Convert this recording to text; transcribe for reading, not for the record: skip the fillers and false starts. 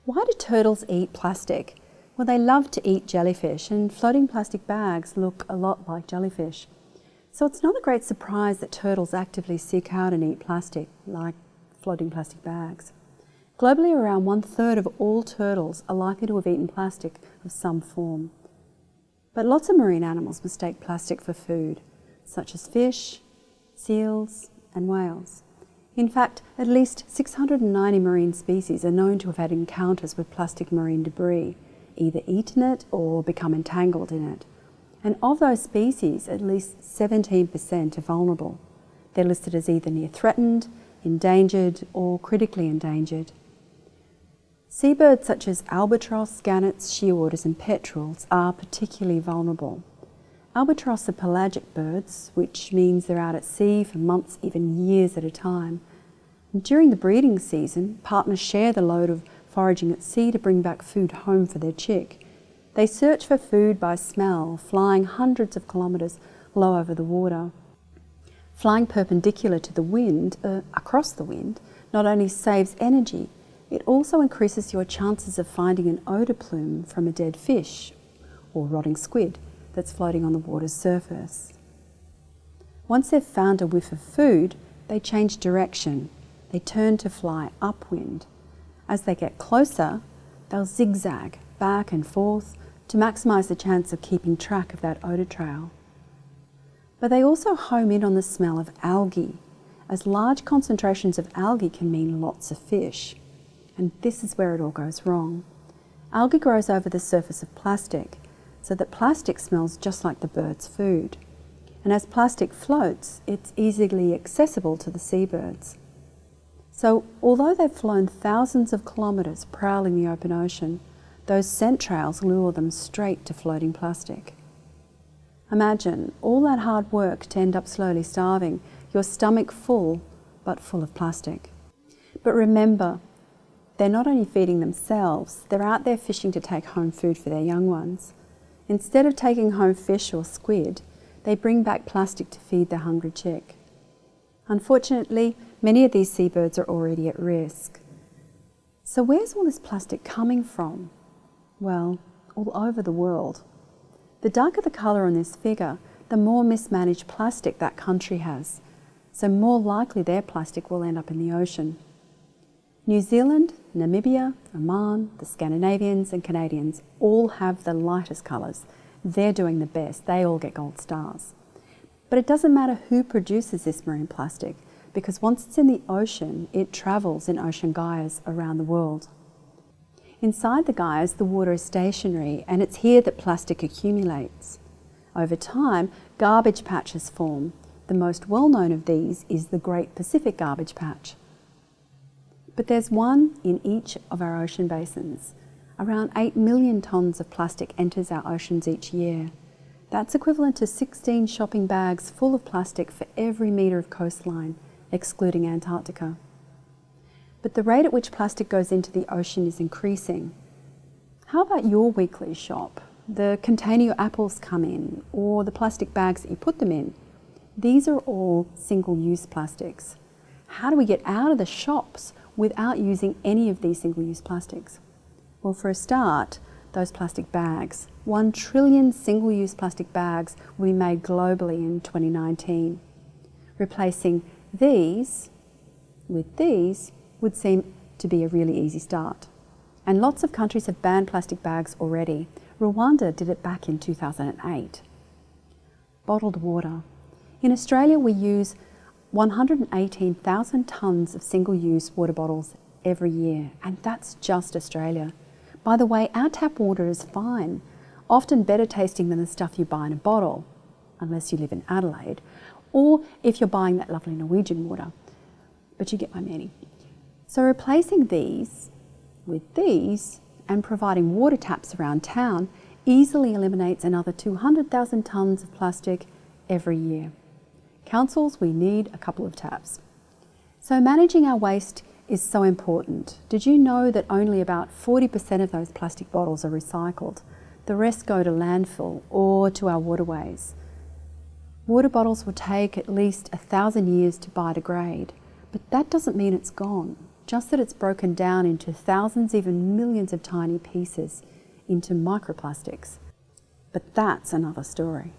Why do turtles eat plastic? Well, they love to eat jellyfish, and floating plastic bags look a lot like jellyfish. So it's not a great surprise that turtles actively seek out and eat plastic, like floating plastic bags. Globally, around 1/3 of all turtles are likely to have eaten plastic of some form. But lots of marine animals mistake plastic for food, such as fish, seals, and whales. In fact, at least 690 marine species are known to have had encounters with plastic marine debris, either eaten it or become entangled in it. And of those species, at least 17% are vulnerable. They're listed as either near threatened, endangered, or critically endangered. Seabirds such as albatross, gannets, shearwaters, and petrels are particularly vulnerable. Albatross are pelagic birds, which means they're out at sea for months, even years at a time. And during the breeding season, partners share the load of foraging at sea to bring back food home for their chick. They search for food by smell, flying hundreds of kilometres low over the water. Flying perpendicular to the wind, across the wind, not only saves energy, it also increases your chances of finding an odour plume from a dead fish or rotting squid that's floating on the water's surface. Once they've found a whiff of food, they change direction. They turn to fly upwind. As they get closer, they'll zigzag back and forth to maximise the chance of keeping track of that odour trail. But they also home in on the smell of algae, as large concentrations of algae can mean lots of fish. And this is where it all goes wrong. Algae grows over the surface of plastic, so that plastic smells just like the bird's food. And as plastic floats, it's easily accessible to the seabirds. So although they've flown thousands of kilometres prowling the open ocean, those scent trails lure them straight to floating plastic. Imagine all that hard work to end up slowly starving, your stomach full, but full of plastic. But remember, they're not only feeding themselves, they're out there fishing to take home food for their young ones. Instead of taking home fish or squid, they bring back plastic to feed their hungry chick. Unfortunately, many of these seabirds are already at risk. So where's all this plastic coming from? Well, all over the world. The darker the colour on this figure, the more mismanaged plastic that country has, so more likely their plastic will end up in the ocean. New Zealand, Namibia, Oman, the Scandinavians and Canadians all have the lightest colours. They're doing the best. They all get gold stars. But it doesn't matter who produces this marine plastic, because once it's in the ocean, it travels in ocean gyres around the world. Inside the gyres, the water is stationary, and it's here that plastic accumulates. Over time, garbage patches form. The most well-known of these is the Great Pacific Garbage Patch. But there's one in each of our ocean basins. Around 8 million tonnes of plastic enters our oceans each year. That's equivalent to 16 shopping bags full of plastic for every metre of coastline, excluding Antarctica. But the rate at which plastic goes into the ocean is increasing. How about your weekly shop? The container your apples come in, or the plastic bags that you put them in? These are all single-use plastics. How do we get out of the shops without using any of these single-use plastics? Well, for a start, those plastic bags. 1 trillion single-use plastic bags will be made globally in 2019. Replacing these with these would seem to be a really easy start. And lots of countries have banned plastic bags already. Rwanda did it back in 2008. Bottled water. In Australia, we use 118,000 tonnes of single-use water bottles every year, and that's just Australia. By the way, our tap water is fine, often better tasting than the stuff you buy in a bottle, unless you live in Adelaide, or if you're buying that lovely Norwegian water. But you get my meaning. So replacing these with these and providing water taps around town easily eliminates another 200,000 tonnes of plastic every year. Councils, we need a couple of taps. So managing our waste is so important. Did you know that only about 40% of those plastic bottles are recycled? The rest go to landfill or to our waterways. Water bottles will take at least 1,000 years to biodegrade, but that doesn't mean it's gone. just that it's broken down into thousands, even millions of tiny pieces into microplastics. But that's another story.